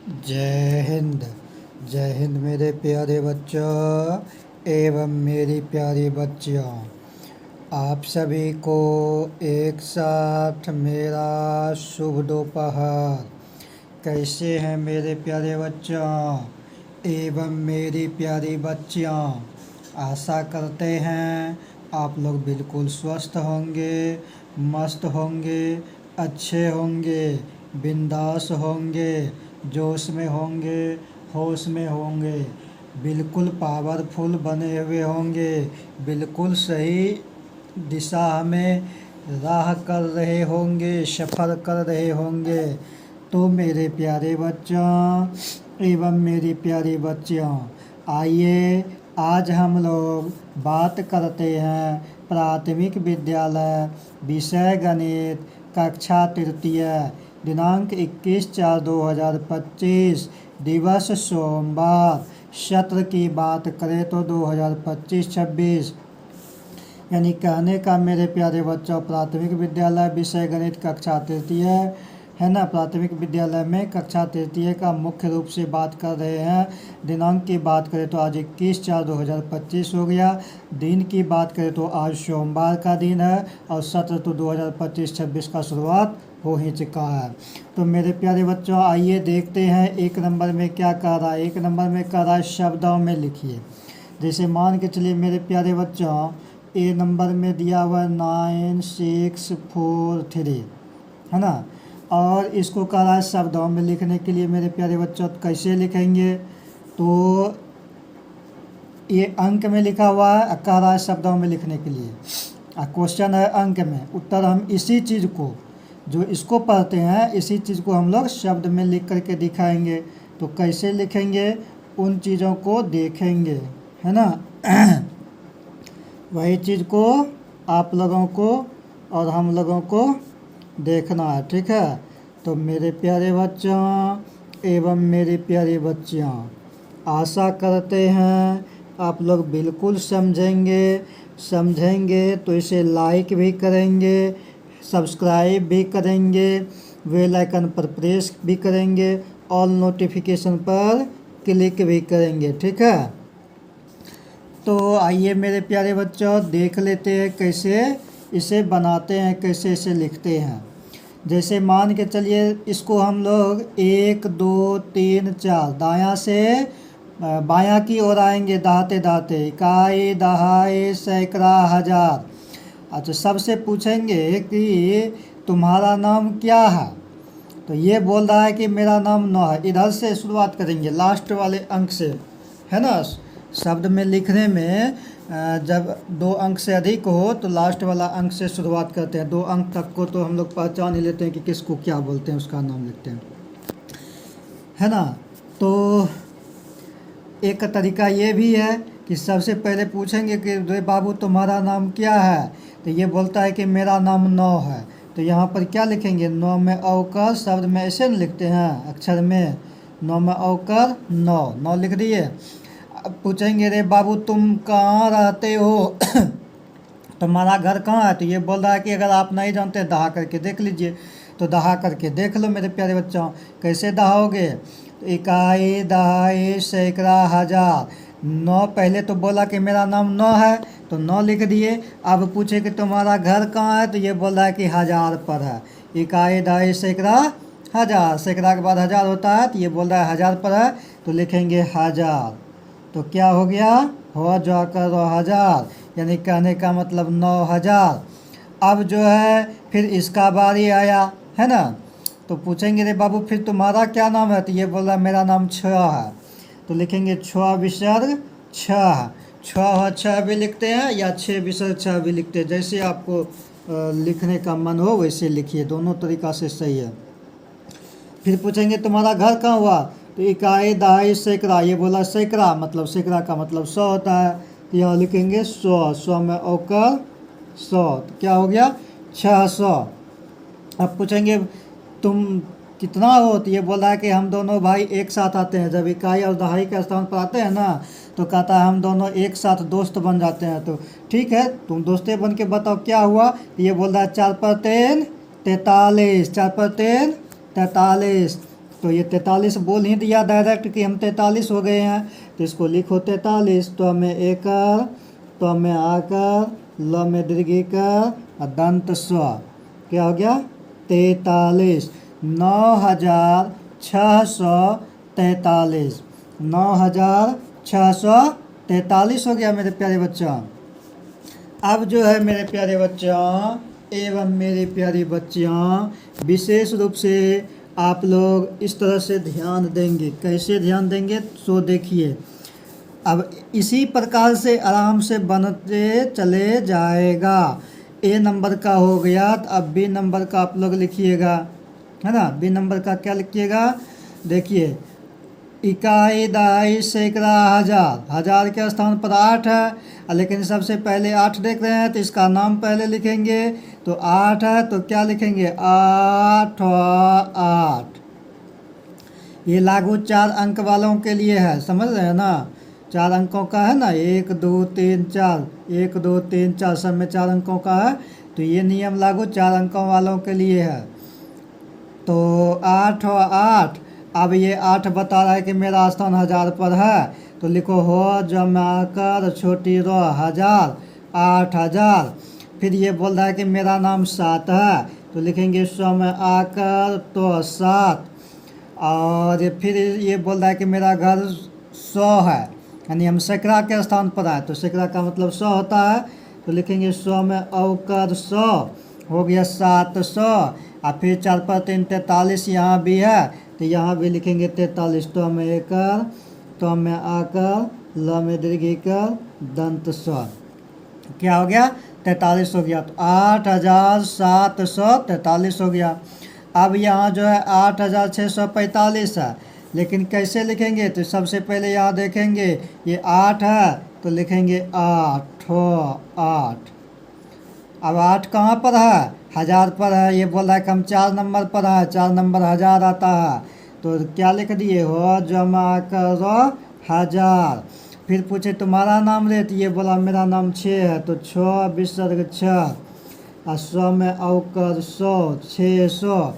जय हिंद। जय हिंद मेरे प्यारे बच्चों एवं मेरी प्यारी बच्चियों। आप सभी को एक साथ मेरा शुभ दोपहर। कैसे हैं मेरे प्यारे बच्चों एवं मेरी प्यारी बच्चियों। आशा करते हैं आप लोग बिल्कुल स्वस्थ होंगे, मस्त होंगे, अच्छे होंगे, बिंदास होंगे, जोश में होंगे, होश में होंगे, बिल्कुल पावरफुल बने हुए होंगे, बिल्कुल सही दिशा में राह कर रहे होंगे, सफ़र कर रहे होंगे। तो मेरे प्यारे बच्चों एवं मेरी प्यारी बच्चियों, आइए आज हम लोग बात करते हैं प्राथमिक विद्यालय, विषय गणित, कक्षा तृतीय, दिनांक 21/4/2025, दिवस सोमवार, सत्र की बात करें तो 2025-26। यानी कहने का मेरे प्यारे बच्चों प्राथमिक विद्यालय विषय गणित कक्षा तृतीय है ना। प्राथमिक विद्यालय में कक्षा तृतीय का मुख्य रूप से बात कर रहे हैं। दिनांक की बात करें तो आज 21/4/2025 हो गया। दिन की बात करें तो आज सोमवार का दिन है और सत्र तो 2025-26 का शुरुआत हो ही चुका है। तो मेरे प्यारे बच्चों आइए देखते हैं एक नंबर में क्या कह रहा है। एक नंबर में कह रहा है शब्दों में लिखिए। जैसे मान के चलिए मेरे प्यारे बच्चों ए नंबर में दिया हुआ है 9643 है ना। और इसको कह रहा है शब्दों में लिखने के लिए मेरे प्यारे बच्चों कैसे लिखेंगे। तो ये अंक में लिखा हुआ है, कह रहा है शब्दों में लिखने के लिए। क्वेश्चन है अंक में, उत्तर हम इसी चीज़ को जो इसको पढ़ते हैं इसी चीज़ को हम लोग शब्द में लिख करके दिखाएंगे। तो कैसे लिखेंगे उन चीज़ों को देखेंगे है ना। वही चीज़ को आप लोगों को और हम लोगों को देखना है, ठीक है। तो मेरे प्यारे बच्चों एवं मेरी प्यारी बच्चियाँ, आशा करते हैं आप लोग बिल्कुल समझेंगे तो इसे लाइक भी करेंगे, सब्सक्राइब भी करेंगे, बेल आइकन पर प्रेस भी करेंगे, ऑल नोटिफिकेशन पर क्लिक भी करेंगे, ठीक है। तो आइए मेरे प्यारे बच्चों देख लेते हैं कैसे इसे बनाते हैं, कैसे इसे लिखते हैं। जैसे मान के चलिए इसको हम लोग 1 2 3 4 दायां से बायां की ओर आएंगे, दहाते दहाते, इकाई, दहाई, सैकड़ा, हजार। अच्छा, सबसे पूछेंगे कि तुम्हारा नाम क्या है। तो ये बोल रहा है कि मेरा नाम 9 है। इधर से शुरुआत करेंगे लास्ट वाले अंक से, है ना। शब्द में लिखने में जब 2 अंक से अधिक हो तो लास्ट वाला अंक से शुरुआत करते हैं। 2 अंक तक को तो हम लोग पहचान ही लेते हैं कि किसको क्या बोलते हैं, उसका नाम लिखते हैं, है ना। तो एक तरीका ये भी है कि सबसे पहले पूछेंगे कि रे बाबू तुम्हारा नाम क्या है। तो ये बोलता है कि मेरा नाम 9 है। तो यहाँ पर क्या लिखेंगे, 9 में अवकर, शब्द में ऐसे न लिखते हैं अक्षर में, 9 में अवकर 9 लिख दिए। अब पूछेंगे रे बाबू तुम कहाँ रहते हो तुम्हारा घर कहाँ है। तो ये बोल रहा है कि अगर आप नहीं जानते दहा करके देख लीजिए। तो दहा करके देख लो मेरे प्यारे बच्चों। कैसे दहाओगे, तो इकाई, दहाई, सैकड़ा, हजार। 9 पहले तो बोला कि मेरा नाम 9 है तो 9 लिख दिए। अब पूछे कि तुम्हारा घर कहाँ है, तो ये बोल रहा है कि हजार पर है। इकाई, दहाई, सैकड़ा, हजार। सैकड़ा के बाद हजार होता है तो ये बोल रहा है हजार पर है तो लिखेंगे हजार। तो क्या हो गया, हो जाकर 1000, यानी कहने का मतलब 9000। अब जो है फिर इसका बारी आया, है ना। तो पूछेंगे रे बाबू फिर तुम्हारा क्या नाम है। तो ये बोल रहा मेरा नाम 6 है। तो लिखेंगे 6 विसर्ग 6। 6 भी लिखते हैं या 6 विसर्ग 6 भी लिखते हैं, जैसे आपको लिखने का मन हो वैसे लिखिए, दोनों तरीका से सही है। फिर पूछेंगे तुम्हारा घर कहाँ हुआ। तो इकाई, दहाई, सैकड़ा। ये बोला सैकड़ा, मतलब सैकड़ा का मतलब 100 होता है। तो यहाँ लिखेंगे 100 में अवकर 100। तो क्या हो गया 600। अब पूछेंगे तुम कितना हो। तो ये बोल रहा है कि हम दोनों भाई एक साथ आते हैं। जब इकाई और दहाई के स्थान पर आते हैं ना तो कहता है हम दोनों एक साथ दोस्त बन जाते हैं। तो ठीक है तुम दोस्ते बन के बताओ क्या हुआ। तो ये बोल रहा है 4 पर 3 43, 4 पर 3 43। तो ये 43 बोल ही दिया डायरेक्ट कि हम 43 हो गए हैं, तो इसको लिखो 43। तो में एकर, तो में आकर, ल में दीर्घिकार और दंत स्व, क्या हो गया 43। 9643, 9643 हो गया मेरे प्यारे बच्चों। अब जो है मेरे प्यारे बच्चों एवं मेरी प्यारी बच्चियाँ, विशेष रूप से आप लोग इस तरह से ध्यान देंगे। कैसे ध्यान देंगे तो देखिए, अब इसी प्रकार से आराम से बनते चले जाएगा। ए नंबर का हो गया, तो अब बी नंबर का आप लोग लिखिएगा, है ना। बी नंबर का क्या लिखिएगा, देखिए इकाई, दहाई, सैकड़ा, हजार। हजार के स्थान पर 8 है, लेकिन सबसे पहले 8 देख रहे हैं तो इसका नाम पहले लिखेंगे। तो 8 है तो क्या लिखेंगे 8 8। ये लागू 4 अंक वालों के लिए है, समझ रहे हैं ना। 4 अंकों का है ना, 1 2 3 4, 1 2 3 4, सब में 4 अंकों का है। तो ये नियम लागू 4 अंकों वालों के लिए है। तो 8 और 8, अब ये 8 बता रहा है कि मेरा स्थान 1000 पर है, तो लिखो हो जमाकर छोटी रो 1000, 8000। फिर ये बोल रहा है कि मेरा नाम 7 है, तो लिखेंगे 100 में आकर तो 7। और फिर ये बोल रहा है कि मेरा घर 100 है, यानी हम सैकड़ा के स्थान पर आए, तो सैकड़ा का मतलब 100 होता है, तो लिखेंगे 100 में औकर 100, हो गया 700। और फिर 4 पर 3 43 यहाँ भी है, तो यहाँ भी लिखेंगे 43। तो में एकर, तो में आकर, ल में दीर्घिकार, दंत स्व, क्या हो गया 43 हो गया। तो 8743 हो गया। अब यहाँ जो है 8645 है, लेकिन कैसे लिखेंगे, तो सबसे पहले यहाँ देखेंगे ये 8 है, तो लिखेंगे 8 8। अब 8 कहाँ पर है, 1000 पर है। ये बोल रहा है कि हम 4 नंबर पर है, 4 नंबर 1000 आता है, तो क्या लिख दिए हो जमा करो 1000। फिर पूछे तुम्हारा नाम रे, तो ये बोला मेरा नाम 6 है, तो 6 विसर्ग 6 और 100 में औकर 100, 600।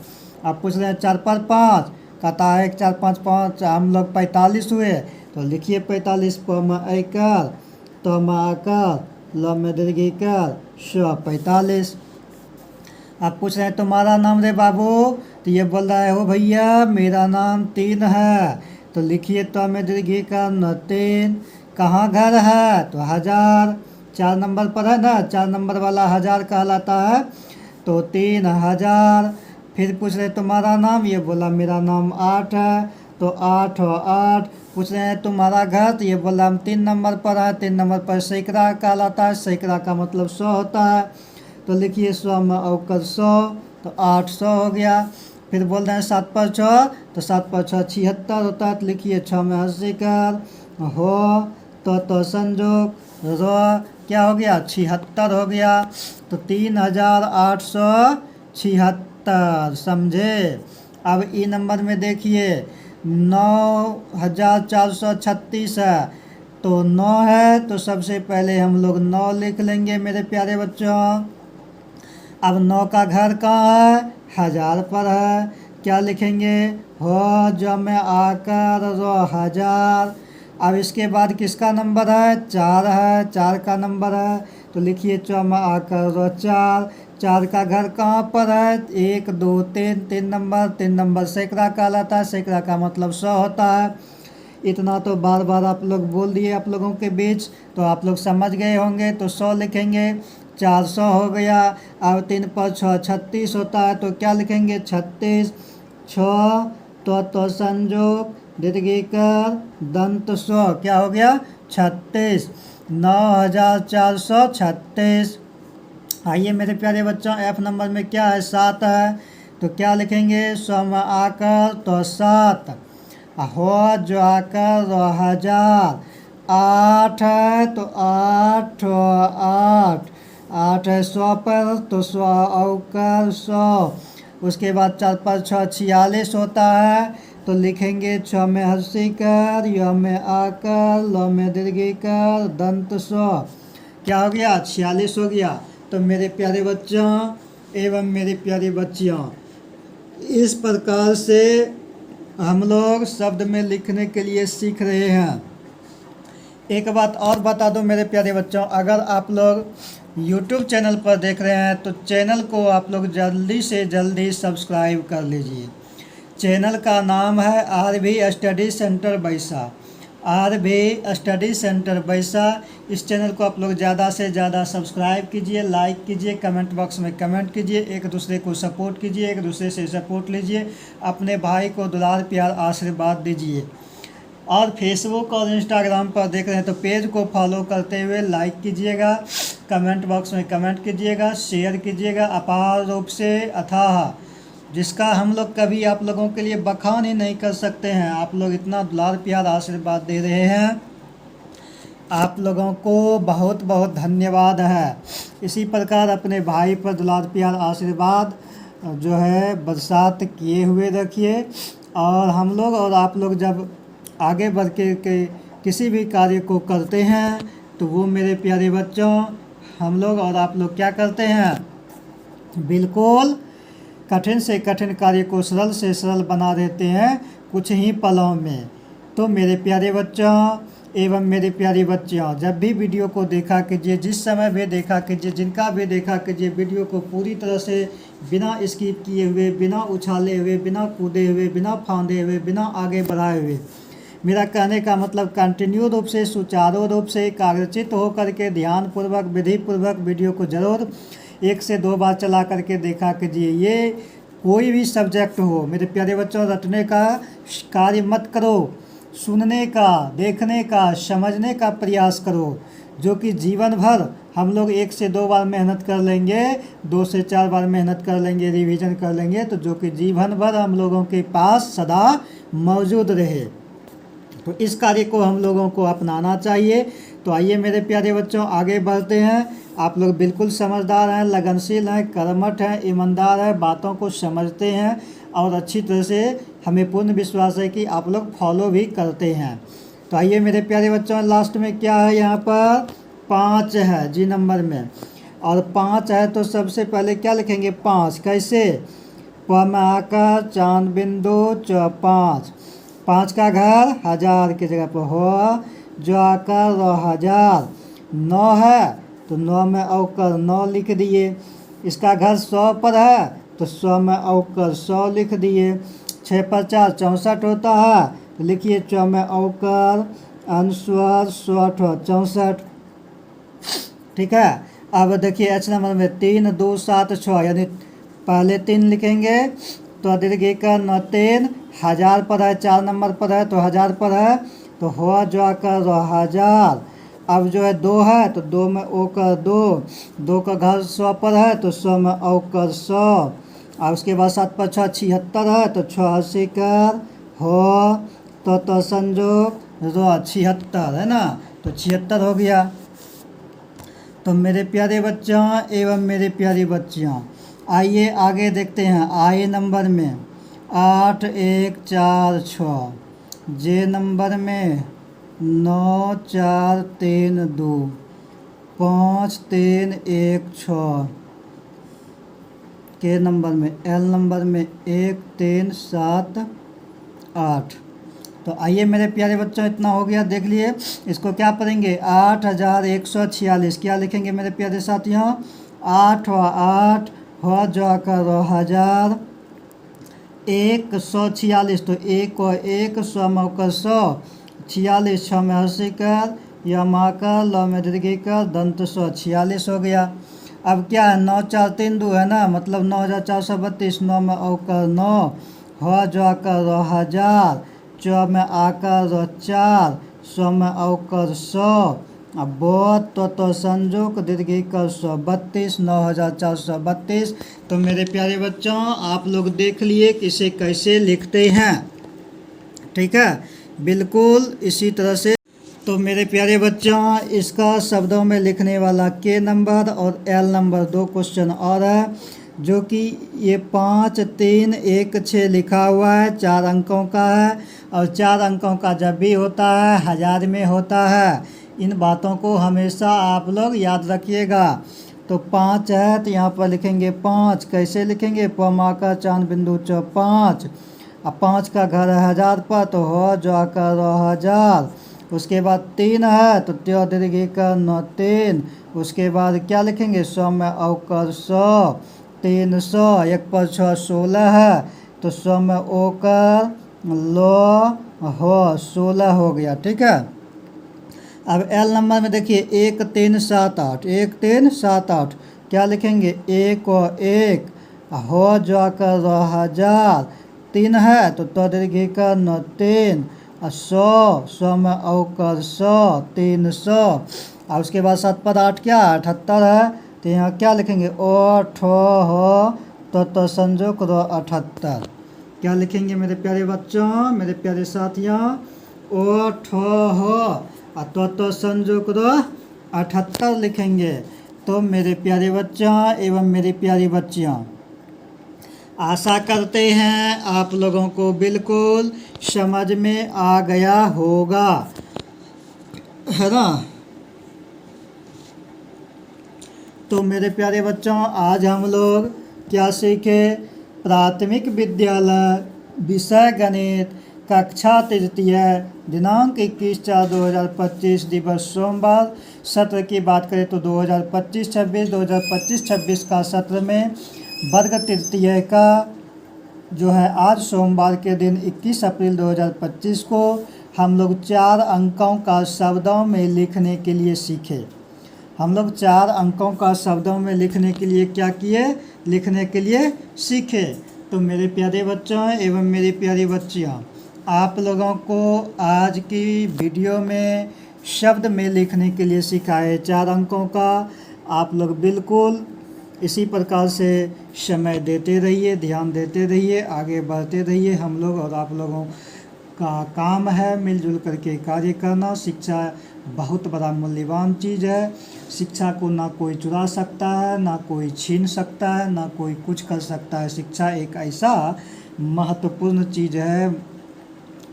अब पूछ रहे हैं 4 पर 5, कहता है 4 5 5, हम लोग 45 हुए, तो लिखिए 45। प में ऐकर, तो में आकर, ल में दीर्घिकार, 45। अब पूछ रहे हैं तुम्हारा नाम रे बाबू, तो ये बोल रहा है हो भैया मेरा नाम 3 है, तो लिखिए तो में दीर्घिकार न 3। कहाँ घर है, तो 1000, 4 नंबर पर है ना, 4 नंबर वाला 1000 कहलाता है, तो 3000। फिर पूछ रहे तुम्हारा नाम, ये बोला मेरा नाम 8 है, तो 8 और 8। पूछ रहे हैं तुम्हारा घर, तो ये बोला हम 3 नंबर पर है, 3 नंबर पर सैकड़ा कहलाता है, सैकड़ा का मतलब 100 होता है, तो लिखिए 100 में औकर 100, तो 800 हो गया। फिर बोल रहे हैं 7 पर 6, तो 7 पर 6 76 होता है, तो लिखिए 6 में 80 कर, हो तो संजोग रो, क्या हो गया 76 हो गया। तो 3876, समझे। अब ई नंबर में देखिए 9436 है, तो 9 है, तो सबसे पहले हम लोग 9 लिख लेंगे मेरे प्यारे बच्चों। अब 9 का घर कहाँ है, 1000 पर है, क्या लिखेंगे हो जो में आकर रो 1000। अब इसके बाद किसका नंबर है, 4 है, 4 का नंबर है, तो लिखिए 4 में आकर रो 4। 4 का घर कहाँ पर है, 1 2 3, 3 नंबर, 3 नंबर सैकड़ा कहलाता है, सैकड़ा का मतलब 100 होता है। इतना तो बार बार आप लोग बोल दिए आप लोगों के बीच, तो आप लोग समझ गए होंगे। तो 100 लिखेंगे, 400 हो गया। अब 3 पर 6 36 होता है, तो क्या लिखेंगे 36। 6 तो संजोग दीर्घिकार दंत स्व, क्या हो गया 36। 9436। आइए मेरे प्यारे बच्चों, एफ नंबर में क्या है 7 है, तो क्या लिखेंगे 100 में आकर तो 7, हो जो आकर 1000। 8 है, तो 8 8, 8 है 100 पर, तो 100 औकर 100। उसके बाद 4 पर 6 46 होता है, तो लिखेंगे 6 में 80 कर, य में आकर, ल में दीर्घिकार, दंत स्व, क्या हो गया 46 हो गया। तो मेरे प्यारे बच्चों एवं मेरी प्यारी बच्चियों, इस प्रकार से हम लोग शब्द में लिखने के लिए सीख रहे हैं। एक बात और बता दूं मेरे प्यारे बच्चों, अगर आप लोग YouTube चैनल पर देख रहे हैं तो चैनल को आप लोग जल्दी से जल्दी सब्सक्राइब कर लीजिए। चैनल का नाम है RV स्टडी सेंटर बैसा। RV स्टडी सेंटर बैसा। इस चैनल को आप लोग ज़्यादा से ज़्यादा सब्सक्राइब कीजिए, लाइक कीजिए, कमेंट बॉक्स में कमेंट कीजिए, एक दूसरे को सपोर्ट कीजिए, एक दूसरे से सपोर्ट लीजिए, अपने भाई को दुलार प्यार आशीर्वाद दीजिए। और फेसबुक और इंस्टाग्राम पर देख रहे हैं तो पेज को फॉलो करते हुए लाइक कीजिएगा, कमेंट बॉक्स में कमेंट कीजिएगा, शेयर कीजिएगा अपार रूप से अथाह, जिसका हम लोग कभी आप लोगों के लिए बखान ही नहीं कर सकते हैं। आप लोग इतना दुलार प्यार आशीर्वाद दे रहे हैं, आप लोगों को बहुत बहुत धन्यवाद है। इसी प्रकार अपने भाई पर दुलार प्यार आशीर्वाद जो है बरसात किए हुए रखिए। और हम लोग और आप लोग जब आगे बढ़ के किसी भी कार्य को करते हैं तो वो मेरे प्यारे बच्चों, हम लोग और आप लोग क्या करते हैं, बिल्कुल कठिन से कठिन कार्य को सरल से सरल बना देते हैं कुछ ही पलों में। तो मेरे प्यारे बच्चों एवं मेरे प्यारी बच्चियों, जब भी वीडियो को देखा कीजिए, जिस समय भी देखा कीजिए, जिनका भी देखा कीजिए, वीडियो को पूरी तरह से बिना स्किप किए हुए, बिना उछाले हुए, बिना कूदे हुए, बिना फांदे हुए, बिना आगे बढ़ाए हुए। मेरा कहने का मतलब कंटिन्यू रूप से, सुचारू रूप से, एकाग्रचित होकर के ध्यानपूर्वक, विधिपूर्वक वीडियो को ज़रूर 1 से 2 बार चला करके देखा कीजिए। ये कोई भी सब्जेक्ट हो मेरे प्यारे बच्चों, रटने का कार्य मत करो, सुनने का, देखने का, समझने का प्रयास करो, जो कि जीवन भर हम लोग 1 से 2 बार मेहनत कर लेंगे, 2 से 4 बार मेहनत कर लेंगे, रिवीजन कर लेंगे, तो जो कि जीवन भर हम लोगों के पास सदा मौजूद रहे। तो इस कार्य को हम लोगों को अपनाना चाहिए। तो आइए मेरे प्यारे बच्चों आगे बढ़ते हैं। आप लोग बिल्कुल समझदार हैं, लगनशील हैं, कर्मठ हैं, ईमानदार हैं, बातों को समझते हैं और अच्छी तरह से हमें पूर्ण विश्वास है कि आप लोग फॉलो भी करते हैं। तो आइए मेरे प्यारे बच्चों, लास्ट में क्या है, यहाँ पर 5 है जी नंबर में, और 5 है तो सबसे पहले क्या लिखेंगे, 5 कैसे, प में आकर चांद बिंदु 5, 5 का घर 1000 की जगह पर हो, जो आकर 1000, 9 है तो 9 में अवकर 9 लिख दिए। इसका घर 100 पर है तो 100 में अवकर 100 लिख दिए। 6 पर 4 64 होता है तो लिखिए 4 में अवकर अनुस्वर 64। ठीक है। अब देखिए एच नंबर में 3 2 7 6, यानी पहले 3 लिखेंगे तो दीर्घ का 9 3, 1000 पर है, 4 नंबर पर है तो 1000 पर है तो हुआ जो आकर 1000। अब जो है 2 है तो 2 में ओ कर 2, 2 का घर 100 पर है तो 100 में ओ कर 100। और उसके बाद 7 पर 6 76 है तो 6 80 कर हो, तो संजोग 76 है ना, तो 76 हो गया। तो मेरे प्यारे बच्चों एवं मेरे प्यारी बच्चियों, आइए आगे देखते हैं। आई नंबर में 8 1 4 6, जे नंबर में 9 4 3 2, 5 3 1 6, के नंबर में, एल नंबर में 1 3 7 8। तो आइए मेरे प्यारे बच्चों इतना हो गया, देख लिए। इसको क्या पढ़ेंगे, 8146, क्या लिखेंगे मेरे प्यारे साथियों, 8 व 8 हो जो आकर 1000, 146 तो 1 व 1 100 में होकर 100, 46 6 में 80 कर, या माकर ल में दीर्घ कर दंत 146 हो गया। अब क्या है, 9 4 3 2 है ना, मतलब 9432, 9 में होकर 9 हो जो आकर 1000, 4 में आकर 4, 100 में आकर 100, अब बहुत तो संजोग दीर्घ कर 132, 9432। तो मेरे प्यारे बच्चों आप लोग देख लिए कि इसे कैसे लिखते हैं, ठीक है, बिल्कुल इसी तरह से। तो मेरे प्यारे बच्चों इसका शब्दों में लिखने वाला के नंबर और एल नंबर 2 क्वेश्चन और है, जो कि ये 5 3 1 6 लिखा हुआ है, 4 अंकों का है, और 4 अंकों का जब भी होता है 1000 में होता है। इन बातों को हमेशा आप लोग याद रखिएगा। तो 5 है तो यहाँ पर लिखेंगे 5, कैसे लिखेंगे, प माँ का चांद बिंदु 5, अब 5 का घर है 1000 पर तो हो जो आकर 1000। उसके बाद 3 है तो त्यो दीर्घ का 9 3। उसके बाद क्या लिखेंगे 100 में औकर 100 300। 1 पर 6 16 है तो 100 में ओकर लो हो 16 हो गया। ठीक है। अब एल नंबर में देखिए 1 3 7 8 1 3 7 8 क्या लिखेंगे 1 और 1 हो जो आकर 1000। 3 है तो दीर्घ का 9 3 100 में औकर 100 300। और उसके बाद 7 पर 8 क्या 78 है तो यहाँ क्या लिखेंगे ओ ठो हो तो संजो करो 78। क्या लिखेंगे मेरे प्यारे बच्चों मेरे प्यारे साथियों ओ ठो हो तो संजो करो 78 लिखेंगे। तो मेरे प्यारे बच्चों एवं मेरी प्यारी बच्चियों आशा करते हैं आप लोगों को बिल्कुल समझ में आ गया होगा, है ना। तो मेरे प्यारे बच्चों आज हम लोग क्या सीखे प्राथमिक विद्यालय विषय गणित कक्षा तृतीय दिनांक 21/4/2025 दिवस सोमवार सत्र की बात करें तो 2025-26 का सत्र में वर्ग तृतीय का जो है आज सोमवार के दिन 21 अप्रैल 2025 को हम लोग 4 अंकों का शब्दों में लिखने के लिए सीखे। हम लोग 4 अंकों का शब्दों में लिखने के लिए क्या किए लिखने के लिए सीखे। तो मेरे प्यारे बच्चों एवं मेरी प्यारी बच्चियों आप लोगों को आज की वीडियो में शब्द में लिखने के लिए सिखाए 4 अंकों का। आप लोग बिल्कुल इसी प्रकार से समय देते रहिए ध्यान देते रहिए आगे बढ़ते रहिए। हम लोग और आप लोगों का काम है मिलजुल करके कार्य करना। शिक्षा बहुत बड़ा मूल्यवान चीज़ है। शिक्षा को ना कोई चुरा सकता है ना कोई छीन सकता है ना कोई कुछ कर सकता है। शिक्षा एक ऐसा महत्वपूर्ण चीज़ है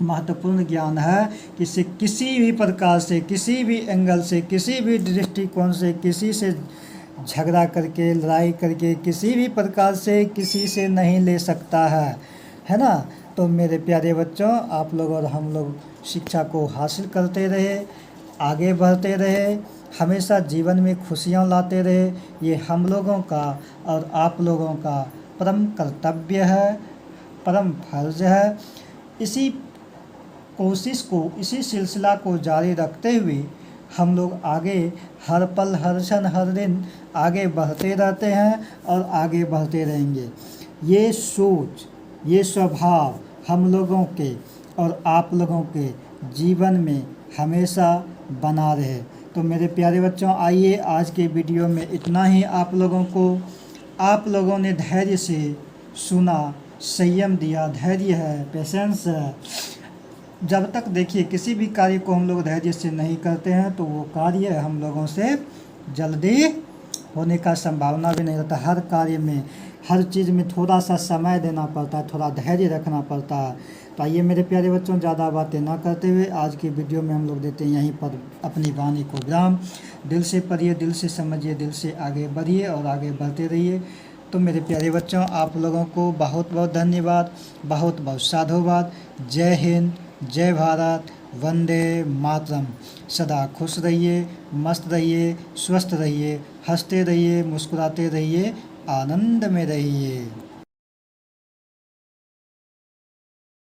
महत्वपूर्ण ज्ञान है कि इसे किसी भी प्रकार से किसी भी एंगल से किसी भी दृष्टिकोण से किसी से झगड़ा करके लड़ाई करके किसी भी प्रकार से किसी से नहीं ले सकता है ना। तो मेरे प्यारे बच्चों आप लोग और हम लोग शिक्षा को हासिल करते रहे आगे बढ़ते रहे हमेशा जीवन में खुशियाँ लाते रहे। ये हम लोगों का और आप लोगों का परम कर्तव्य है परम फर्ज है। इसी कोशिश को इसी सिलसिला को जारी रखते हुए हम लोग आगे हर पल हर क्षण हर दिन आगे बढ़ते रहते हैं और आगे बढ़ते रहेंगे। ये सोच ये स्वभाव हम लोगों के और आप लोगों के जीवन में हमेशा बना रहे। तो मेरे प्यारे बच्चों आइए आज के वीडियो में इतना ही। आप लोगों को आप लोगों ने धैर्य से सुना संयम दिया धैर्य है पेशेंस है। जब तक देखिए किसी भी कार्य को हम लोग धैर्य से नहीं करते हैं तो वो कार्य हम लोगों से जल्दी होने का संभावना भी नहीं रहता। हर कार्य में हर चीज़ में थोड़ा सा समय देना पड़ता है थोड़ा धैर्य रखना पड़ता है। तो आइए मेरे प्यारे बच्चों ज़्यादा बातें ना करते हुए आज की वीडियो में हम लोग देते हैं यहीं पर अपनी वाणी को विराम। दिल से पढ़िए दिल से समझिए दिल से आगे बढ़िए और आगे बढ़ते रहिए। तो मेरे प्यारे बच्चों आप लोगों को बहुत बहुत धन्यवाद बहुत बहुत साधुवाद। जय हिंद जय भारत वंदे मातरम। सदा खुश रहिए मस्त रहिए स्वस्थ रहिए हंसते रहिए मुस्कुराते रहिए आनंद में रहिए।